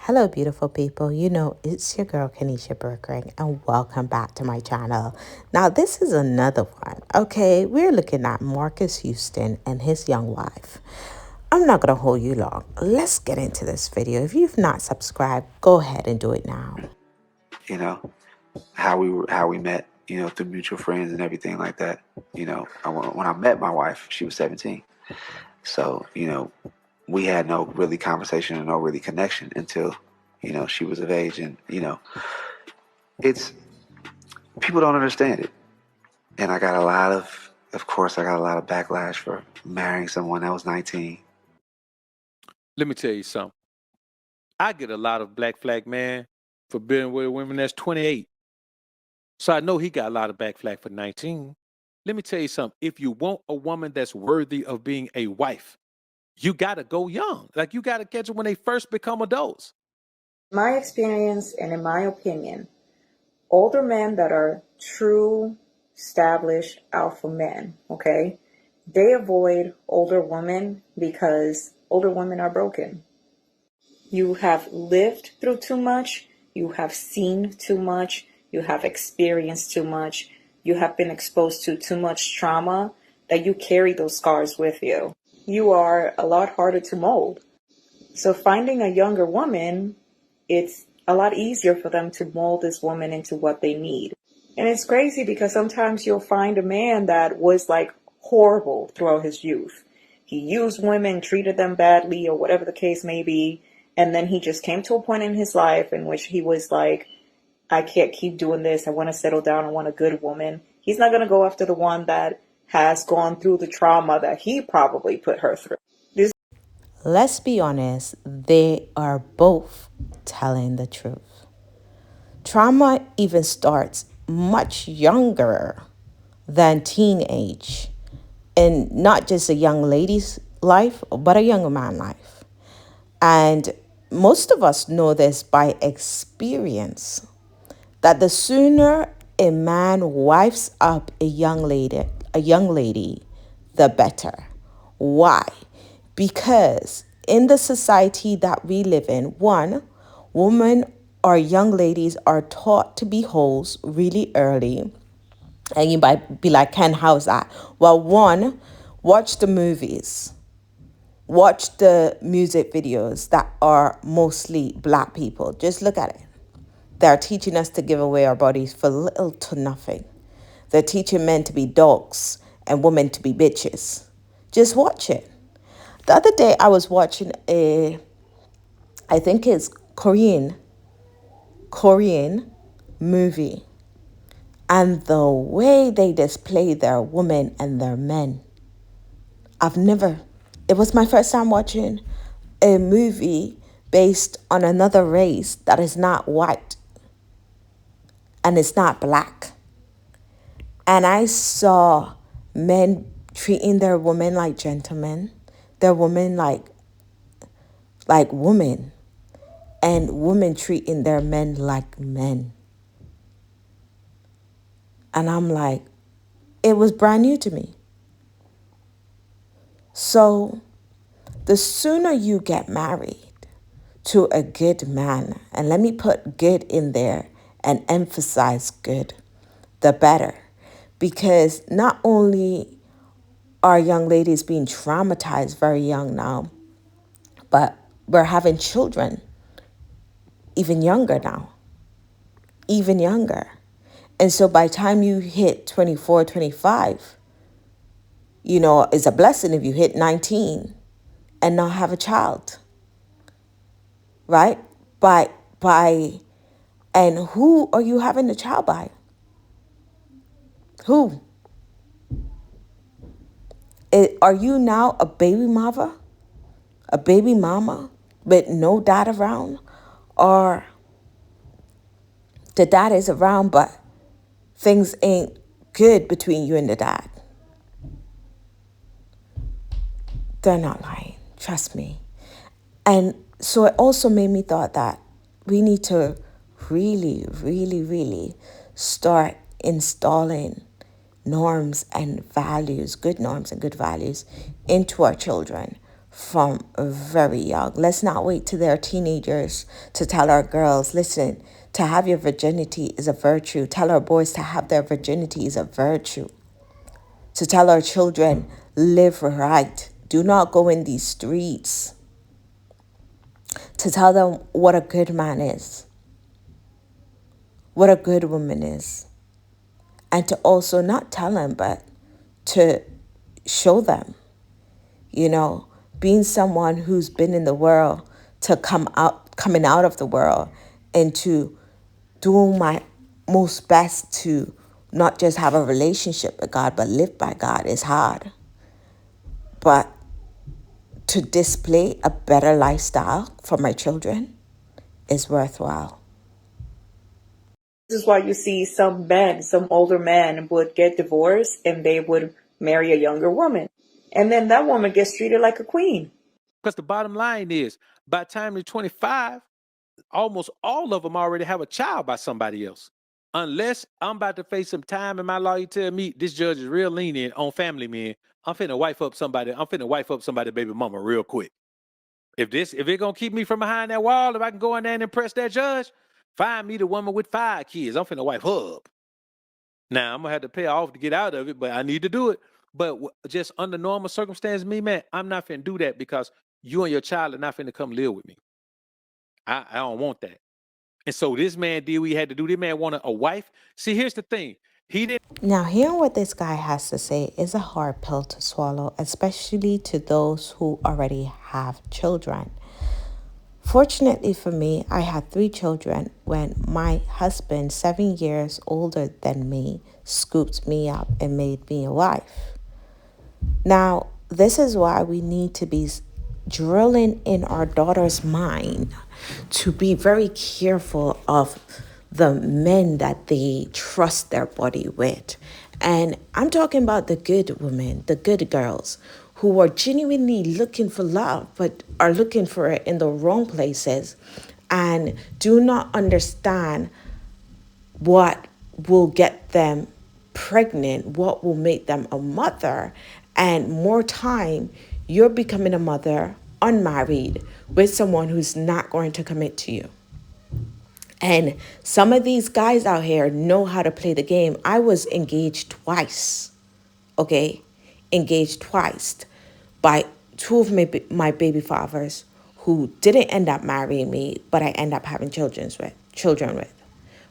Hello, beautiful people. You know, it's your girl, Kenisha Birikorang, and welcome back to my channel. Now, this is another one, okay? We're looking at Marques Houston and his young wife. I'm not going to hold you long. Let's get into this video. If you've not subscribed, go ahead and do it now. You know, how we met, through mutual friends and everything like that. When I met my wife, she was 17. So, we had no really conversation and no really connection until, she was of age. And, it's, people don't understand it. And I got a lot of course, I got a lot of backlash for marrying someone that was 19. Let me tell you something. I get a lot of black flag man for being with women that's 28. So I know he got a lot of back flag for 19. Let me tell you something. If you want a woman that's worthy of being a wife, you got to go young. Like you got to catch them when they first become adults. My experience and in my opinion, older men that are true established alpha men, okay, they avoid older women because older women are broken. You have lived through too much, you have seen too much, you have experienced too much, you have been exposed to too much trauma that you carry those scars with you. You are a lot harder to mold. So finding a younger woman, it's a lot easier for them to mold this woman into what they need. And it's crazy because sometimes you'll find a man that was like horrible throughout his youth. He used women, treated them badly, or whatever the case may be. And then he just came to a point in his life in which he was like, I can't keep doing this. I want to settle down. I want a good woman. He's not going to go after the one that has gone through the trauma that he probably put her through. Let's be honest, they are both telling the truth. Trauma even starts much younger than teenage, and not just a young lady's life, but a young man's life. And most of us know this by experience, that the sooner a man wifes up a young lady, the better. Why? Because in the society that we live in, one, women or young ladies are taught to be hoes really early. And you might be like, Ken, how's that? Well, one, watch the movies. Watch the music videos that are mostly black people. Just look at it. They're teaching us to give away our bodies for little to nothing. They're teaching men to be dogs and women to be bitches. Just watch it. The other day I was watching I think it's Korean movie. And the way they display their women and their men, it was my first time watching a movie based on another race that is not white and it's not black. And I saw men treating their women like gentlemen, their women like women, and women treating their men like men. And I'm like, it was brand new to me. So the sooner you get married to a good man, and let me put good in there and emphasize good, the better. Because not only are young ladies being traumatized very young now, but we're having children even younger now, even younger. And so by the time you hit 24, 25, it's a blessing if you hit 19 and not have a child, right? And who are you having the child by? Who? Are you now a baby mother? A baby mama with no dad around? Or the dad is around, but things ain't good between you and the dad? They're not lying. Trust me. And so it also made me thought that we need to really, really, really start installing norms and values, good norms and good values into our children from very young. Let's not wait till they're teenagers to tell our girls, listen, to have your virginity is a virtue. Tell our boys to have their virginity is a virtue. To tell our children, live right. Do not go in these streets. To tell them what a good man is, what a good woman is. And to also not tell them, but to show them, you know, being someone who's been in the world, to coming out of the world, and to doing my most best to not just have a relationship with God, but live by God is hard. But to display a better lifestyle for my children is worthwhile. This is why you see some men, some older men would get divorced and they would marry a younger woman. And then that woman gets treated like a queen. Because the bottom line is, by the time they're 25, almost all of them already have a child by somebody else. Unless I'm about to face some time and my lawyer tell me this judge is real lenient on family men, I'm finna wife up somebody. I'm finna wife up somebody baby mama real quick. If it gonna keep me from behind that wall, if I can go in there and impress that judge, find me the woman with 5 kids. I'm finna wife her up. Now I'm gonna have to pay off to get out of it, but I need to do it. But just under normal circumstances, me man, I'm not finna do that because you and your child are not finna come live with me. I don't want that. And so this man did what he had to do. This man wanted a wife. See, here's the thing. He didn't. Now, hearing what this guy has to say is a hard pill to swallow, especially to those who already have children. Fortunately for me, I had 3 children when my husband, 7 years older than me, scooped me up and made me a wife. Now, this is why we need to be drilling in our daughter's mind to be very careful of the men that they trust their body with. And I'm talking about the good women, the good girls who are genuinely looking for love, but are looking for it in the wrong places and do not understand what will get them pregnant, what will make them a mother. And more time, you're becoming a mother unmarried with someone who's not going to commit to you. And some of these guys out here know how to play the game. I was engaged twice, okay? Engaged twice by 2 of my baby fathers who didn't end up marrying me, but I end up having children with,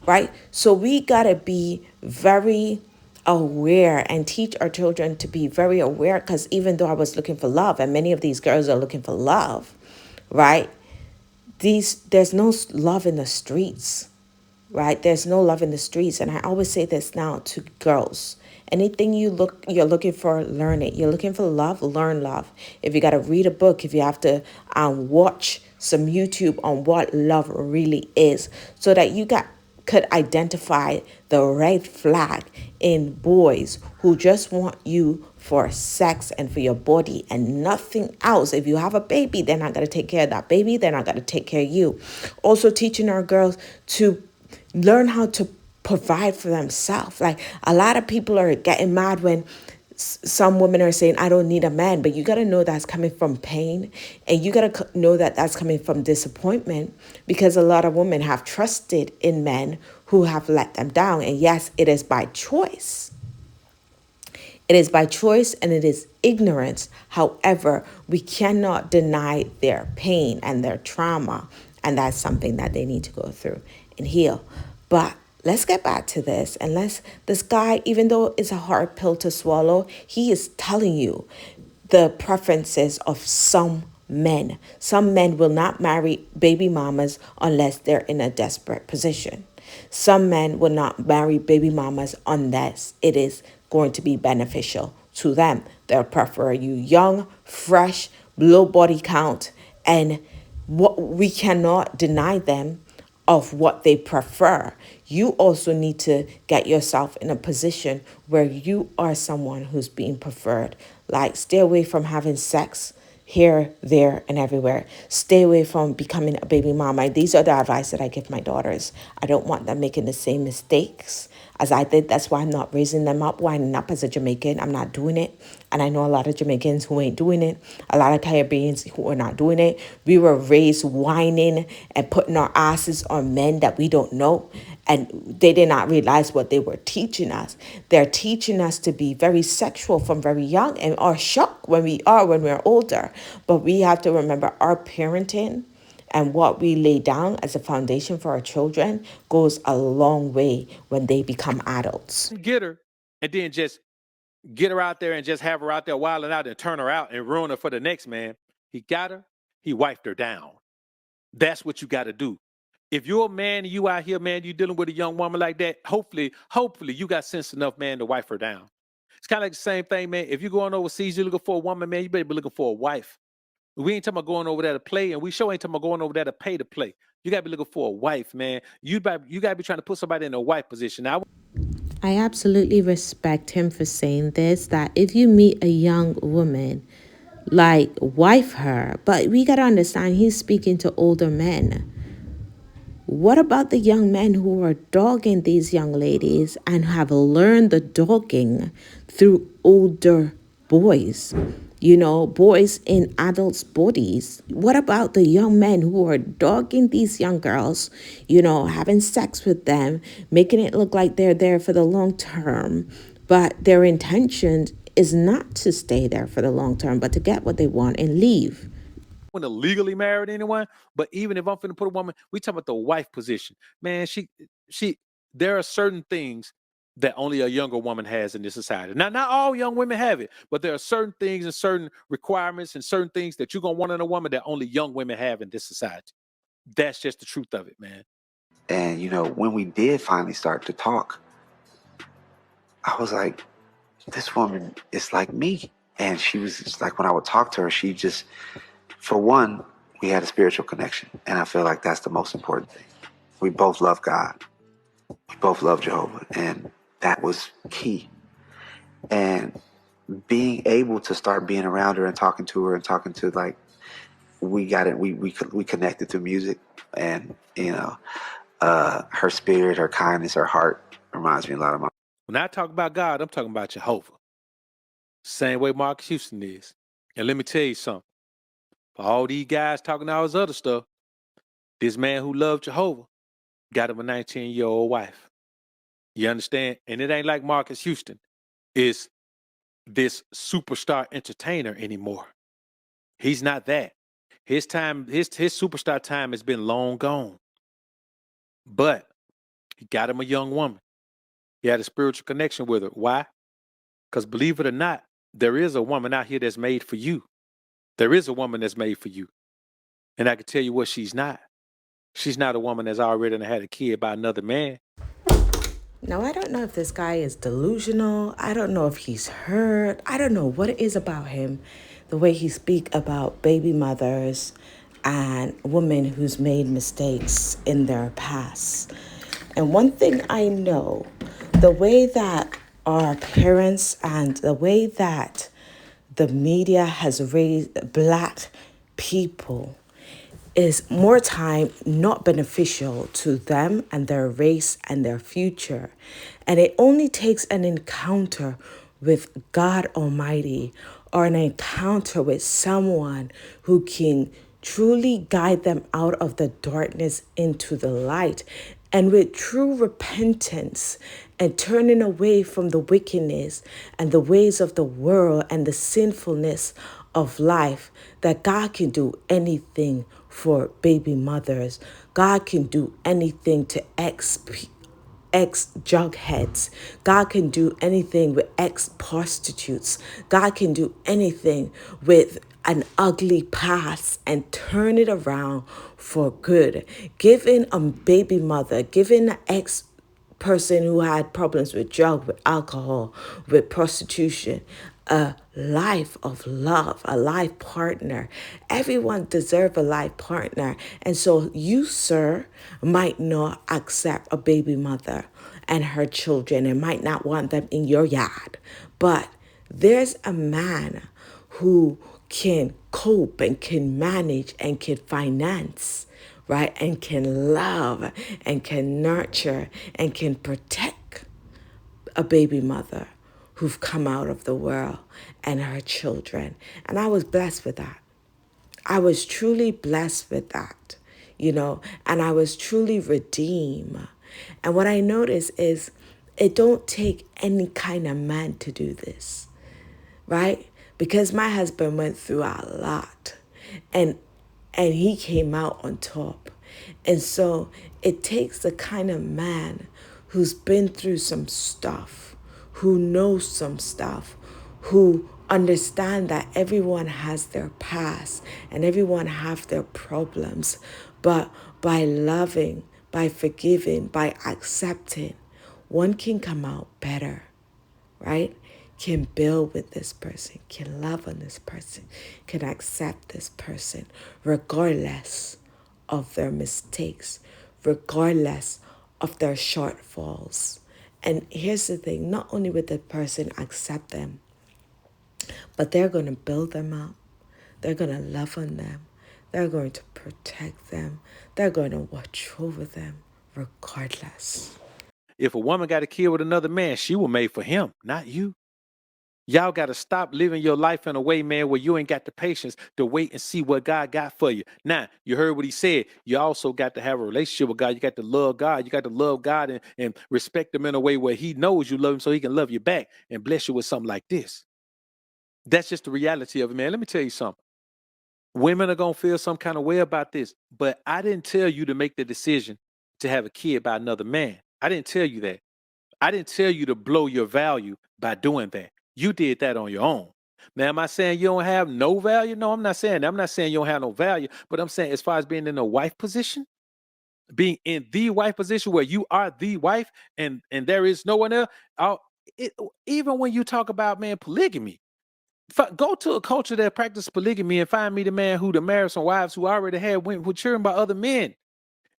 right? So we gotta be very aware and teach our children to be very aware, because even though I was looking for love, and many of these girls are looking for love, right? There's no love in the streets, right? There's no love in the streets. And I always say this now to girls. Anything you're looking for, learn it. You're looking for love, learn love. If you got to read a book, if you have to watch some YouTube on what love really is, so that you could identify the red flag in boys who just want you for sex and for your body and nothing else. If you have a baby, they're not going to take care of that baby. They're not going to take care of you. Also teaching our girls to learn how to provide for themselves. Like, a lot of people are getting mad when some women are saying, I don't need a man, but you got to know that's coming from pain, and you got to know that that's coming from disappointment, because a lot of women have trusted in men who have let them down. And yes, it is by choice. It is by choice and it is ignorance. However, we cannot deny their pain and their trauma. And that's something that they need to go through and heal. But let's get back to this. And this guy, even though it's a hard pill to swallow, he is telling you the preferences of some men. Some men will not marry baby mamas unless they're in a desperate position. Some men will not marry baby mamas unless it is going to be beneficial to them. They'll prefer you young, fresh, low body count, and what we cannot deny them of what they prefer. You also need to get yourself in a position where you are someone who's being preferred. Like, stay away from having sex here, there, and everywhere. Stay away from becoming a baby mama. These are the advice that I give my daughters. I don't want them making the same mistakes as I did. That's why I'm not raising them up, winding up as a Jamaican. I'm not doing it. And I know a lot of Jamaicans who ain't doing it, a lot of Caribbeans who are not doing it. We were raised whining and putting our asses on men that we don't know. And they did not realize what they were teaching us. They're teaching us to be very sexual from very young and are shocked when we're older. But we have to remember our parenting and what we lay down as a foundation for our children goes a long way when they become adults. Get her and then just get her out there and just have her out there wilding out and turn her out and ruin her for the next man. He got her, he wiped her down. That's what you got to do. If you're a man and you out here, man, you dealing with a young woman like that, hopefully you got sense enough, man, to wipe her down. It's kind of like the same thing, man. If you're going overseas, you're looking for a woman, man, you better be looking for a wife. We ain't talking about going over there to play, and we sure ain't talking about going over there to pay to play. You got to be looking for a wife, man. You got to be trying to put somebody in a wife position. Now, I absolutely respect him for saying this, that if you meet a young woman, like, wife her. But we got to understand he's speaking to older men. What about the young men who are dogging these young ladies and have learned the dogging through older boys? You know, boys in adults' bodies. What about the young men who are dogging these young girls, you know, having sex with them, making it look like they're there for the long term, but their intention is not to stay there for the long term, but to get what they want and leave? want to legally marry anyone, but even if I'm finna put a woman, we talking about the wife position. Man, there are certain things that only a younger woman has in this society. Now, not all young women have it, but there are certain things and certain requirements and certain things that you're gonna want in a woman that only young women have in this society. That's just the truth of it, man. And when we did finally start to talk, I was like, this woman is like me. And she was just like, when I would talk to her, she just, for one, we had a spiritual connection. And I feel like that's the most important thing. We both love God. We both love Jehovah. And that was key. And being able to start being around her and talking to her and talking to, like, we got it. We connected through music, and her spirit, her kindness, her heart reminds me a lot of my. When I talk about God, I'm talking about Jehovah. Same way Marques Houston is. And let me tell you something. For all these guys talking all this other stuff, this man who loved Jehovah got him a 19-year-old wife. You understand? And it ain't like Marques Houston is this superstar entertainer anymore. He's not that. His superstar time has been long gone. But he got him a young woman. He had a spiritual connection with her. Why? Because believe it or not, there is a woman out here that's made for you. There is a woman that's made for you. And I can tell you what she's not. She's not a woman that's already had a kid by another man. Now, I don't know if this guy is delusional. I don't know if he's hurt. I don't know what it is about him, the way he speak about baby mothers and women who's made mistakes in their past. And one thing I know, the way that our parents and the way that the media has raised Black people is more time not beneficial to them and their race and their future. And it only takes an encounter with God Almighty or an encounter with someone who can truly guide them out of the darkness into the light. And with true repentance and turning away from the wickedness and the ways of the world and the sinfulness of life, that God can do anything for baby mothers. God can do anything to ex jugheads. God can do anything with ex prostitutes. God can do anything with an ugly past and turn it around for good. Giving a baby mother, giving an ex person who had problems with drugs, with alcohol, with prostitution, a life of love, a life partner. Everyone deserves a life partner. And so you, sir, might not accept a baby mother and her children and might not want them in your yard. But there's a man who can cope and can manage and can finance, right? And can love and can nurture and can protect a baby mother who've come out of the world and her children. And I was blessed with that. I was truly blessed with that, and I was truly redeemed. And what I noticed is it don't take any kind of man to do this, right? Because my husband went through a lot and he came out on top. And so it takes the kind of man who's been through some stuff, who knows some stuff, who understand that everyone has their past and everyone have their problems, but by loving, by forgiving, by accepting, one can come out better, right? Can build with this person, can love on this person, can accept this person, regardless of their mistakes, regardless of their shortfalls. And here's the thing, not only will the person accept them, but they're going to build them up. They're going to love on them. They're going to protect them. They're going to watch over them regardless. If a woman got a kid with another man, she was made for him, not you. Y'all got to stop living your life in a way, man, where you ain't got the patience to wait and see what God got for you. Now, you heard what he said. You also got to have a relationship with God. You got to love God. You got to love God and respect him in a way where he knows you love him so he can love you back and bless you with something like this. That's just the reality of it, man. Let me tell you something. Women are going to feel some kind of way about this, but I didn't tell you to make the decision to have a kid by another man. I didn't tell you that. I didn't tell you to blow your value by doing that. You did that on your own. Now, am I saying you don't have no value? No, I'm not saying that. I'm not saying you don't have no value, but I'm saying as far as being in a wife position, being in the wife position where you are the wife and there is no one else. uh, Even when you talk about, man, polygamy, go to a culture that practices polygamy and find me the man who to marry some wives who already had went with children by other men.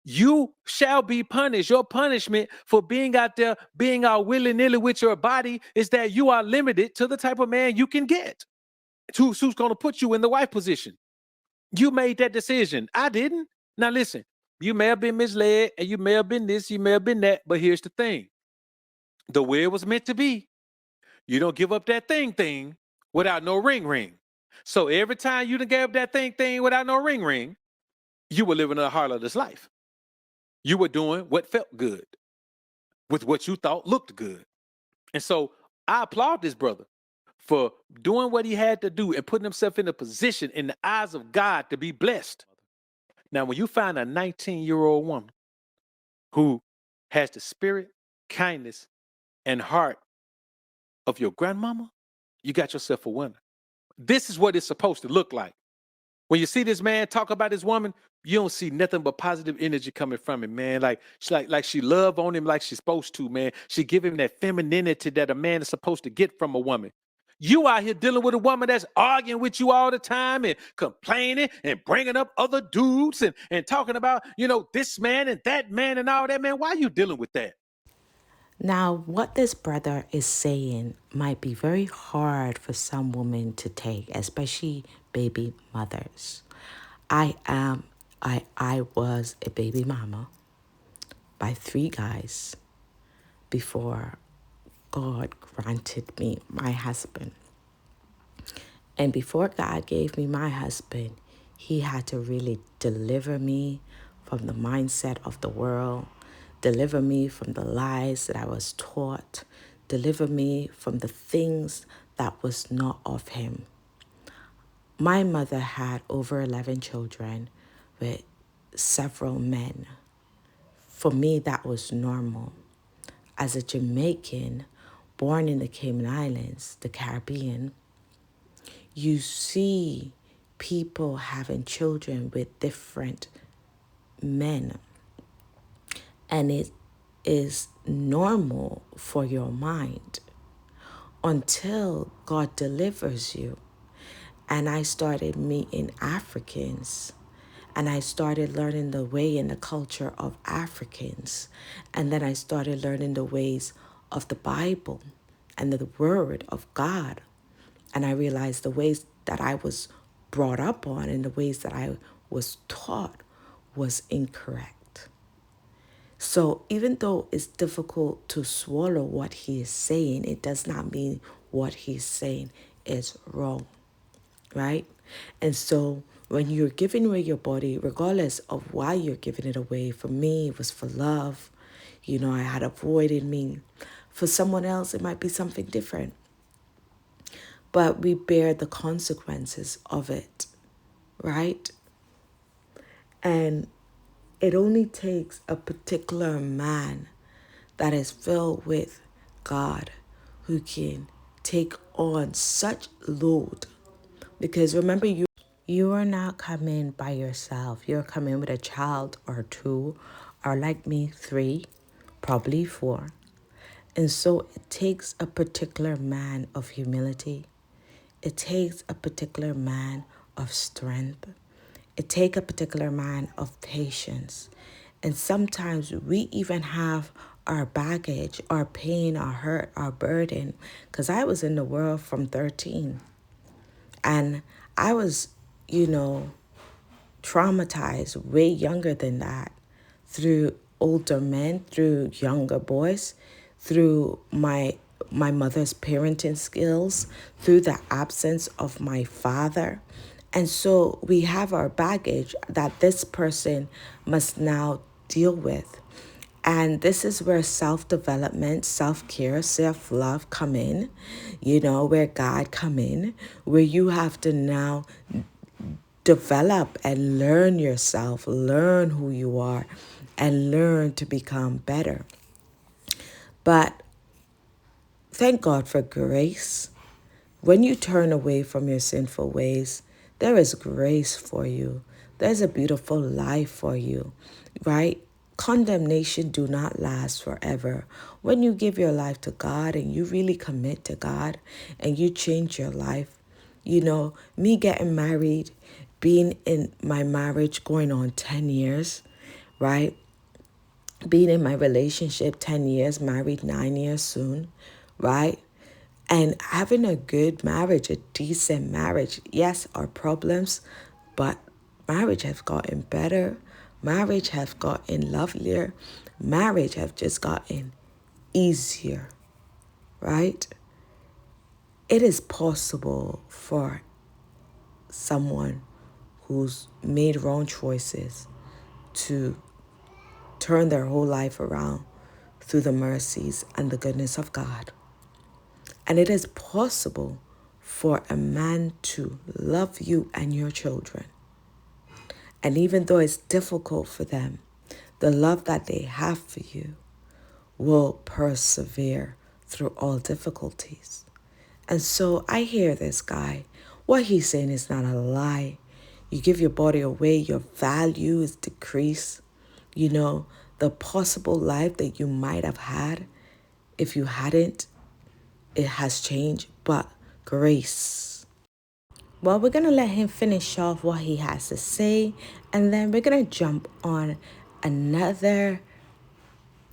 You shall be punished. Your punishment for being out there, being out willy-nilly with your body is that you are limited to the type of man you can get. Who's going to put you in the wife position. You made that decision. I didn't. Now listen, you may have been misled and you may have been this, you may have been that, but here's the thing. The way it was meant to be, you don't give up that thing without no ring. So every time you done gave up that thing without no ring, you were living a harlot's life. You were doing what felt good with what you thought looked good. And so I applaud this brother for doing what he had to do and putting himself in a position in the eyes of God to be blessed. Now, when you find a 19-year-old woman who has the spirit, kindness, and heart of your grandmama, you got yourself a winner. This is what it's supposed to look like. When you see this man talk about this woman, you don't see nothing but positive energy coming from him, man. Like she love on him like she's supposed to, man. She give him that femininity that a man is supposed to get from a woman. You out here dealing with a woman that's arguing with you all the time and complaining and bringing up other dudes and talking about, this man and that man and all that, man. Why are you dealing with that? Now, what this brother is saying might be very hard for some women to take, especially baby mothers. I was a baby mama by 3 guys before God granted me my husband. And before God gave me my husband, he had to really deliver me from the mindset of the world, deliver me from the lies that I was taught, deliver me from the things that was not of him. My mother had over 11 children with several men. For me, that was normal. As a Jamaican born in the Cayman Islands, the Caribbean, you see people having children with different men, and it is normal for your mind until God delivers you. And I started meeting Africans, and I started learning the way and the culture of Africans, and then I started learning the ways of the Bible and the word of God. And I realized the ways that I was brought up on and the ways that I was taught was incorrect. So even though it's difficult to swallow what he is saying, it does not mean what he's saying is wrong, right? And so when you're giving away your body, regardless of why you're giving it away, for me, it was for love. I had a void in me. For someone else, it might be something different. But we bear the consequences of it, right? And it only takes a particular man that is filled with God who can take on such load. Because remember, you are not coming by yourself. You're coming with a child or two, or like me, 3, probably 4. And so it takes a particular man of humility. It takes a particular man of strength. It takes a particular man of patience. And sometimes we even have our baggage, our pain, our hurt, our burden. Because I was in the world from 13. And I was, traumatized way younger than that through older men, through younger boys, through my mother's parenting skills, through the absence of my father. And so we have our baggage that this person must now deal with. And this is where self-development, self-care, self-love come in, where God come in, where you have to now develop and learn yourself, learn who you are, and learn to become better. But thank God for grace. When you turn away from your sinful ways, there is grace for you. There's a beautiful life for you, right? Condemnation do not last forever. When you give your life to God and you really commit to God and you change your life, me getting married, being in my marriage going on 10 years, right? Being in my relationship 10 years, married 9 years soon, right? And having a good marriage, a decent marriage. Yes, our problems, but marriage has gotten better. Marriage has gotten lovelier. Marriage has just gotten easier, right? It is possible for someone who's made wrong choices to turn their whole life around through the mercies and the goodness of God. And it is possible for a man to love you and your children. And even though it's difficult for them, the love that they have for you will persevere through all difficulties. And so I hear this guy. What he's saying is not a lie. You give your body away, your value is decreased. The possible life that you might have had, if you hadn't, it has changed, but grace. Well, we're going to let him finish off what he has to say, and then we're going to jump on another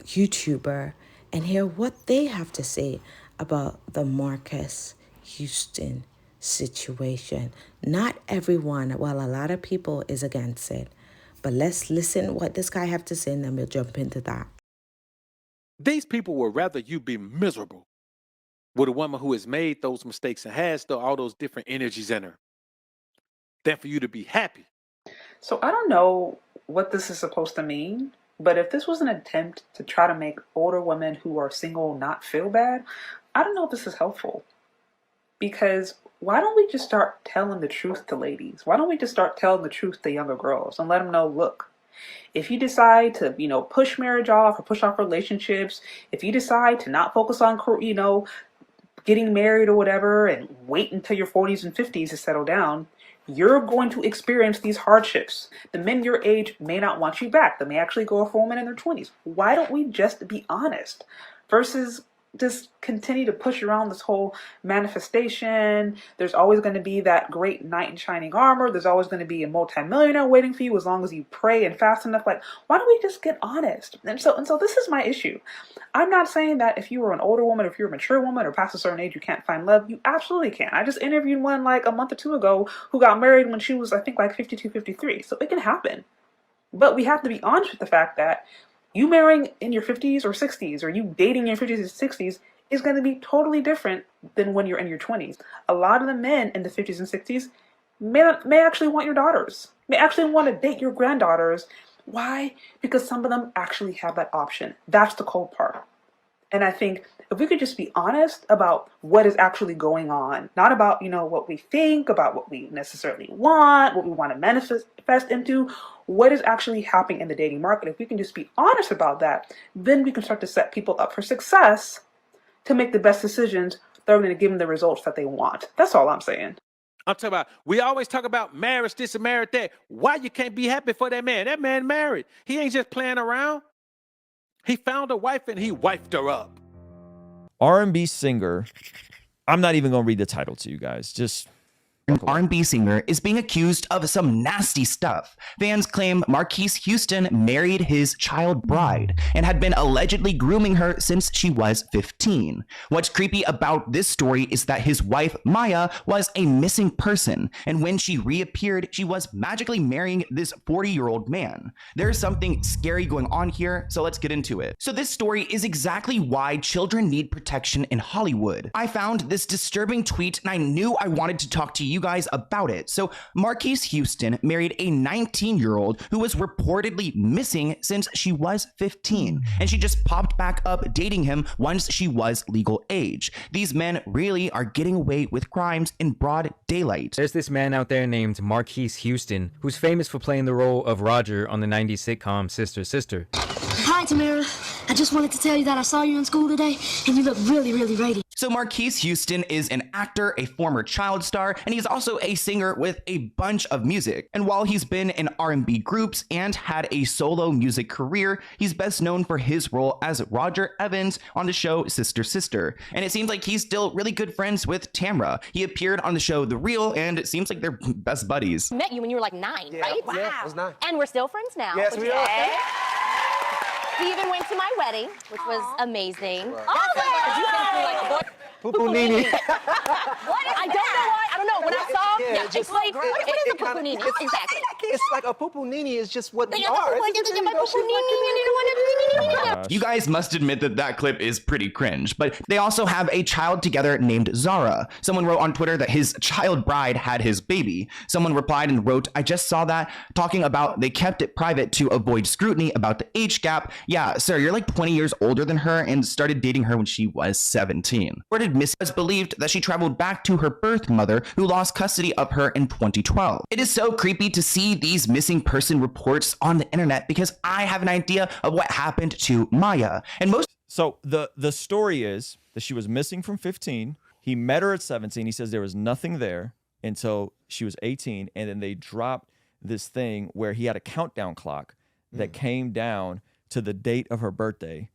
YouTuber and hear what they have to say about the Marques Houston situation. Not everyone, well, a lot of people is against it, but let's listen what this guy have to say, and then we'll jump into that. These people would rather you be miserable with a woman who has made those mistakes and has all those different energies in her than for you to be happy. So I don't know what this is supposed to mean, but if this was an attempt to try to make older women who are single not feel bad, I don't know if this is helpful. Because why don't we just start telling the truth to ladies? Why don't we just start telling the truth to younger girls and let them know, look, if you decide to, push marriage off or push off relationships, if you decide to not focus on, getting married or whatever and wait until your 40s and 50s to settle down, you're going to experience these hardships. The men your age may not want you back. They may actually go for women in their 20s. Why don't we just be honest? Versus just continue to push around this whole manifestation. There's always going to be that great knight in shining armor. There's always going to be a multimillionaire waiting for you as long as you pray and fast enough. Like, why don't we just get honest? And so this is my issue. I'm not saying that if you were an older woman, if you're a mature woman or past a certain age, you can't find love. You absolutely can. I just interviewed one like a month or two ago who got married when she was, I think, like 52, 53. So it can happen. But we have to be honest with the fact that you marrying in your 50s or 60s, or you dating in your 50s or 60s, is going to be totally different than when you're in your 20s. A lot of the men in the 50s and 60s may actually want your daughters, may actually want to date your granddaughters. Why? Because some of them actually have that option. That's the cold part. And I think if we could just be honest about what is actually going on, not about, what we think, about what we necessarily want, what we want to manifest into, what is actually happening in the dating market. If we can just be honest about that, then we can start to set people up for success to make the best decisions that are going to give them the results that they want. That's all I'm saying. I'm talking about, we always talk about marriage this and marriage that. Why you can't be happy for that man? That man married. He ain't just playing around. He found a wife and he wifed her up. R&B singer. I'm not even going to read the title to you guys. Just An R&B singer is being accused of some nasty stuff. Fans claim Marques Houston married his child bride and had been allegedly grooming her since she was 15. What's creepy about this story is that his wife, Maya, was a missing person, and when she reappeared, she was magically marrying this 40-year-old man. There's something scary going on here, so let's get into it. So this story is exactly why children need protection in Hollywood. I found this disturbing tweet and I knew I wanted to talk to you guys about it. So Marques Houston married a 19-year-old who was reportedly missing since she was 15, and she just popped back up dating him once she was legal age. These men really are getting away with crimes in broad daylight. There's this man out there named Marques Houston who's famous for playing the role of Roger on the 90s sitcom Sister Sister. Hi, Tamara. I just wanted to tell you that I saw you in school today, and you look really, really radiant. So Marques Houston is an actor, a former child star, and he's also a singer with a bunch of music. And while he's been in R&B groups and had a solo music career, he's best known for his role as Roger Evans on the show Sister Sister. And it seems like he's still really good friends with Tamra. He appeared on the show The Real, and it seems like they're best buddies. Met you when you were like 9, right? Wow. Yeah, I was 9. And we're still friends now. Yes, we are. He even went to my wedding, which was amazing. Wow. Oh, you think me like a boy? Poo-poo Nini. What is I don't know why. I don't know. When I saw, explain. What is a poo-poo Nini? Exactly. It's like a poo-poo Nini is just what we Yeah, are. You guys must admit that that clip is pretty cringe, but they also have a child together named Zara. Someone wrote on Twitter that his child bride had his baby. Someone replied and wrote, I just saw that, talking about they kept it private to avoid scrutiny about the age gap. Yeah, sir, you're like 20 years older than her and started dating her when she was 17. Reported Miss was believed that she traveled back to her birth mother, who lost custody of her in 2012. It is so creepy to see these missing person reports on the internet because I have an idea of what happened to Maya. And So the story is that she was missing from 15. He met her at 17. He says there was nothing there until she was 18. And then they dropped this thing where he had a countdown clock that came down to the date of her birthday.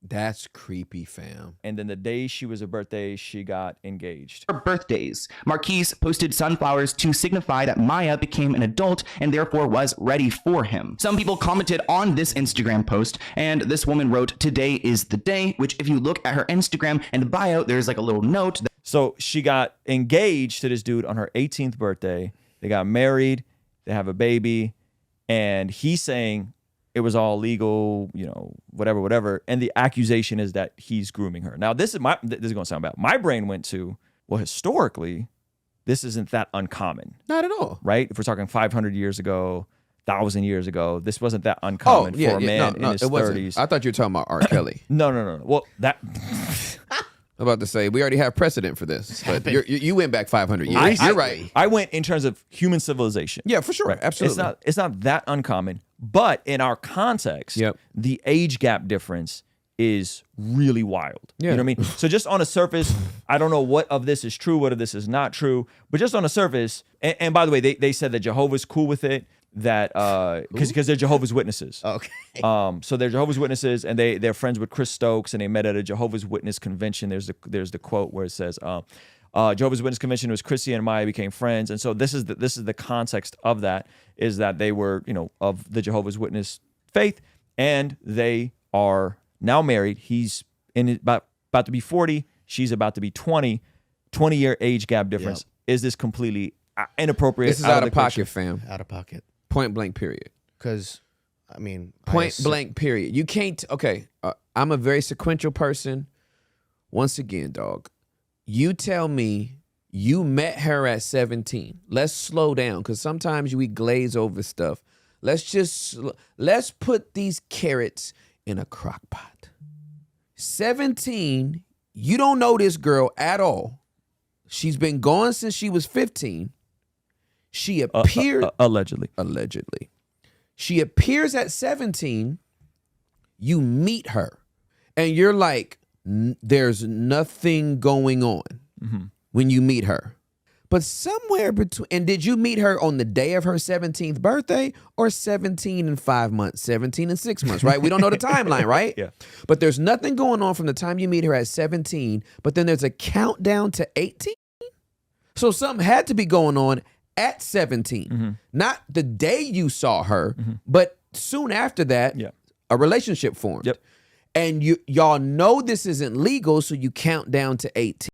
That's creepy, fam. And then the day she was her birthday, she got engaged. Her birthdays. Marques posted sunflowers to signify that Maya became an adult and therefore was ready for him. Some people commented on this Instagram post, and this woman wrote, "Today is the day," which if you look at her Instagram and bio, there's like a little note. So she got engaged to this dude on her 18th birthday. They got married. They have a baby. And he's saying it was all legal, whatever. And the accusation is that he's grooming her. Now, this is going to sound bad. My brain went to, well, historically, this isn't that uncommon. Not at all. Right? If we're talking 500 years ago, 1,000 years ago, this wasn't that uncommon for a man in his 30s. I thought you were talking about R. Kelly. No. Well, that... I'm about to say, we already have precedent for this, but you went back 500 years. You're right. I went in terms of human civilization. Yeah, for sure. Right. Absolutely. It's not that uncommon, but in our context, the age gap difference is really wild. Yeah. You know what I mean? So just on a surface, I don't know what of this is true, what of this is not true, but just on a surface, and by the way, they said that Jehovah's cool with it. that because they're Jehovah's Witnesses. Okay. So they're Jehovah's Witnesses, and they're friends with Chris Stokes, and they met at a Jehovah's Witness convention. There's the quote where it says, Jehovah's Witness convention was Chrissy and Maya became friends, and so this is the context of that, is that they were of the Jehovah's Witness faith, and they are now married. He's about to be 40. She's about to be 20. 20-year age gap difference. Yep. Is this completely inappropriate? This is out of the pocket, picture? fam. Out of pocket. Point blank, period. Because, I mean, Point blank, period. You can't. Okay, I'm a very sequential person. Once again, dog, you tell me you met her at 17. Let's slow down, because sometimes we glaze over stuff. Let's put these carrots in a crock pot. 17, you don't know this girl at all. She's been gone since she was 15. She appeared allegedly. She appears at 17. You meet her, and you're like, there's nothing going on when you meet her. But somewhere between, and did you meet her on the day of her 17th birthday, or 17 and 5 months, 17 and 6 months, right? We don't know the timeline, right? Yeah. But there's nothing going on from the time you meet her at 17, but then there's a countdown to 18. So something had to be going on at 17. Not the day you saw her, but soon after that, a relationship formed. Yep. And y'all know this isn't legal, so you count down to 18.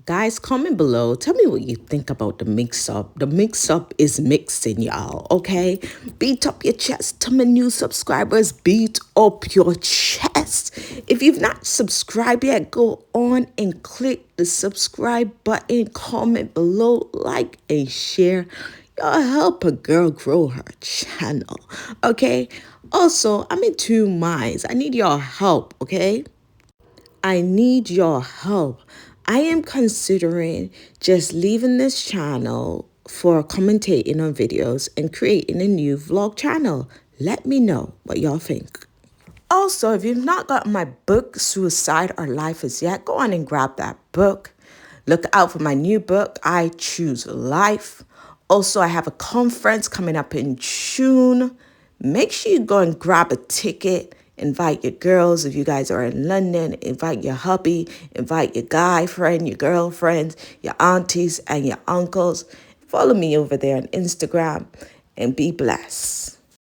Guys, comment below. Tell me what you think about the mix-up. The mix-up is mixing, y'all, okay? Beat up your chest. To my new subscribers, beat up your chest. If you've not subscribed yet, go on and click the subscribe button. Comment below, like, and share. Y'all help a girl grow her channel, okay? Also, I'm in 2 minds. I need your help, okay? I need your help. I am considering just leaving this channel for commentating on videos and creating a new vlog channel. Let me know what y'all think. Also, if you've not gotten my book, Suicide or Life Is Yet, go on and grab that book. Look out for my new book, I Choose Life. Also, I have a conference coming up in June. Make sure you go and grab a ticket. Invite your girls. If you guys are in London, invite your hubby, invite your guy friend, your girlfriends, your aunties, and your uncles. Follow me over there on Instagram and be blessed.